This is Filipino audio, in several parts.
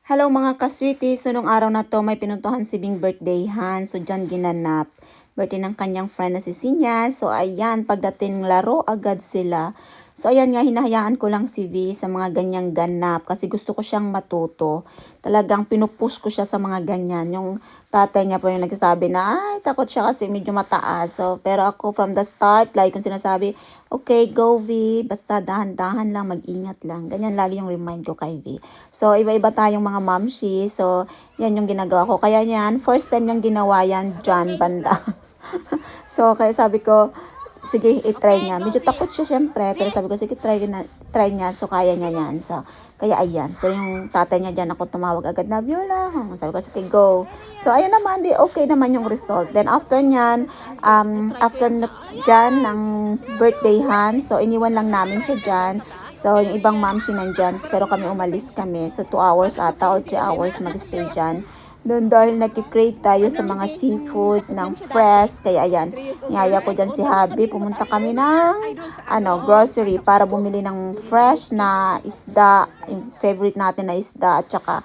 Hello mga kasweetie, so nung araw na to may pinuntuhan si Bing birthdayhan. So dyan ginanap. Birthday ng kanyang friend na si Sinya. So ayan, pagdating laro agad sila. So ayan nga, hinahayaan ko lang si V sa mga ganyang ganap kasi gusto ko siyang matuto. Talagang pinupush ko siya sa mga ganyan. Yung tatay niya po yung nagsasabi na, ay takot siya kasi medyo mataas. So, pero ako from the start, like kung sinasabi, okay, go V, basta dahan-dahan lang, mag-ingat lang. Ganyan lagi yung remind ko kay V. So, iba-iba tayong mga mamshi. So, yan yung ginagawa ko. Kaya yan, first time niyang ginawa yan, dyan, banda. So, kaya sabi ko, sige, i-try niya. Medyo takot siya syempre, pero sabi ko, sige, try niya. So, kaya niya yan. So, kaya ayan. Pero yung tatay niya dyan, ako tumawag agad na, Viola. Sabi ko, sige, go. So, ayan naman, di okay naman yung result. Then, after nyan, dyan, ng birthdayhan, so, iniwan lang namin siya dyan. So, yung ibang mamshi nandyan, pero kami umalis kami. So, 2 hours ata or 3 hours mag-stay dyan. Doon dahil nagki-crave tayo sa mga seafoods ng fresh. Kaya ayan, niyaya ko dyan si Habi. Pumunta kami ng grocery para bumili ng fresh na isda. Yung favorite natin na isda at saka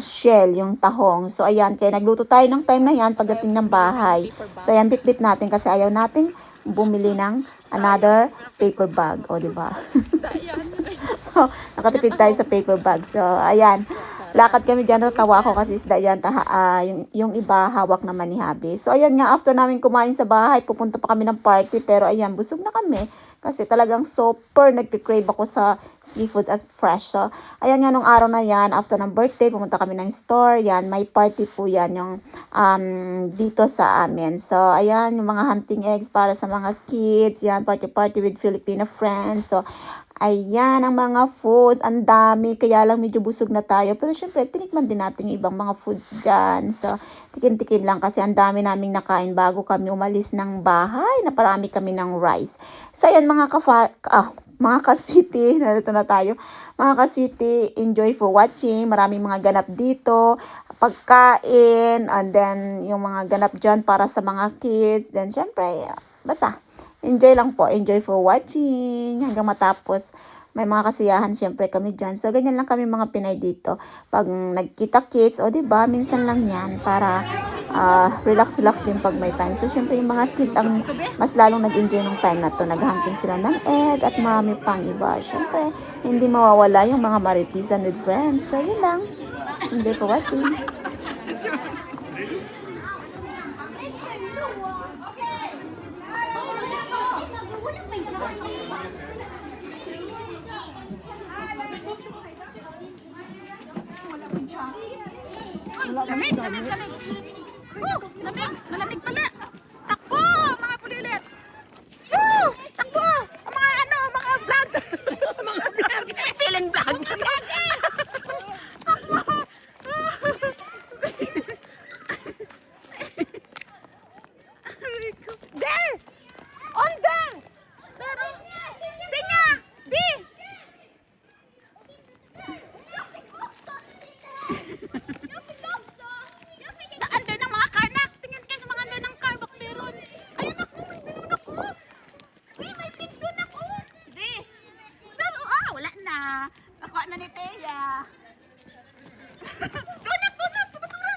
shell, yung tahong. So ayan, kaya nagluto tayo ng time na yan pagdating ng bahay. So ayan, bit-bit natin kasi ayaw nating bumili ng another paper bag. O, diba? Nakatipid tayo sa paper bag. So, ayan. Lakad kami dyan, natawa ako kasi isda yan, yung iba hawak naman ni Habi. So, ayan nga, after namin kumain sa bahay, pupunta pa kami ng party, pero ayan, busog na kami. Kasi talagang super nagki-crave ako sa seafoods as fresh. So, ayan nga, nung araw na yan, after ng birthday, pumunta kami ng store, yan, may party po yan, yung dito sa amin. So, ayan, yung mga hunting eggs para sa mga kids, yan, party with Filipino friends. So, ayan, ang mga foods, ang dami, kaya lang medyo busog na tayo. Pero syempre, tinikman din natin yung ibang mga foods dyan. So, tikim-tikim lang kasi ang dami naming nakain bago kami umalis ng bahay. Naparami kami ng rice. So, ayan mga kasweetie, narito na tayo. Mga kasweetie, enjoy for watching. Maraming mga ganap dito. Pagkain, and then yung mga ganap dyan para sa mga kids. Then, syempre, basta. Enjoy lang po. Enjoy for watching. Hanggang matapos. May mga kasiyahan syempre kami dyan. So, ganyan lang kami mga Pinay dito. Pag nagkita kids, o diba, minsan lang yan para relax-relax din pag may time. So, syempre yung mga kids ang mas lalong nag-enjoy ng time na to. Naghunting sila ng egg at marami pang iba. Syempre, hindi mawawala yung mga maritisan with friends. So, yun lang. Enjoy for watching. Lamig, lamig, lamig. Lamig, malamig pala. Takbo, mga pulilit. Takbo, mga vlog. Mga vlog. Feeling vlog. Takbo. There. On there. Sinya. B. Ako na ni Teya. Tunak sa basura.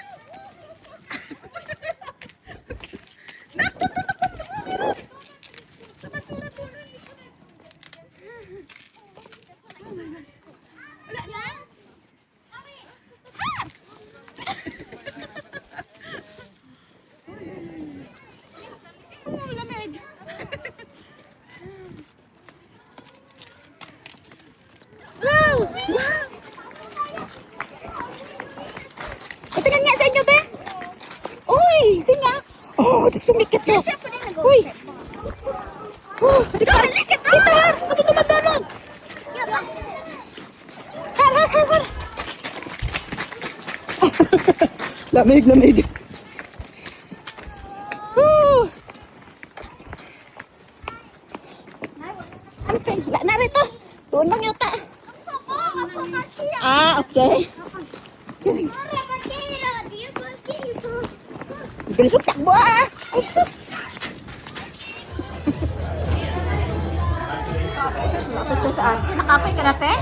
Tunak sa basura tunak. Wala lang. Lamig. Wow! Wow! Tingnan nga sa inyo, be! Uy! Sinya! Oh, sumikit ko! Uy! Oh, Har! Kasi tumadanon! Har! Lamig! Antay, narito! Doon lang yata! Okay. Bilis mo takbo Ay, sus! Nakapay ka na, te?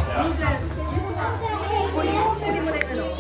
Huli mo na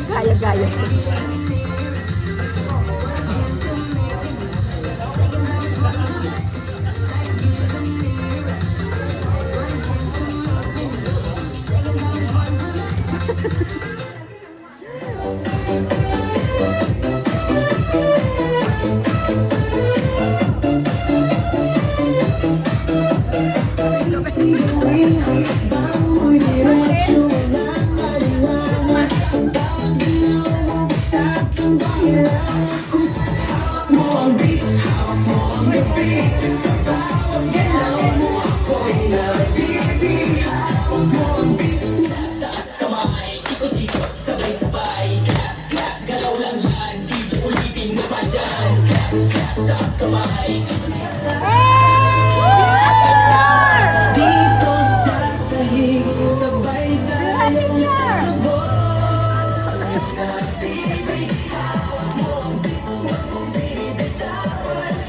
Gaya-gaya siya. Dito sa sahig, sabay tayong sasabot.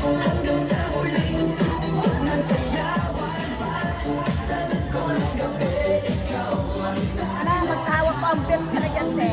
Hanggang sa huling tuktok ng sayawan pa. Sa gusto ng gabi, ikaw ang Magtawag pa ang belt ka na dyan, te.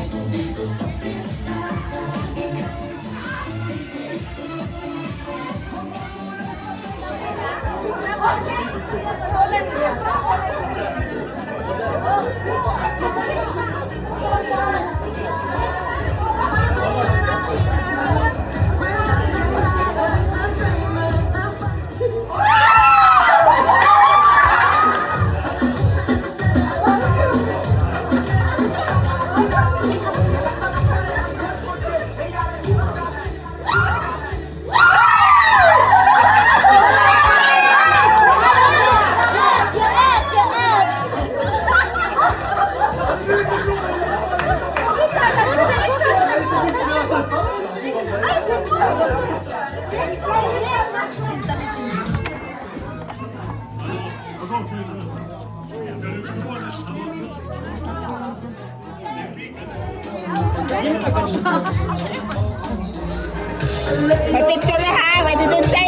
May picture na ha, may dudun tayo.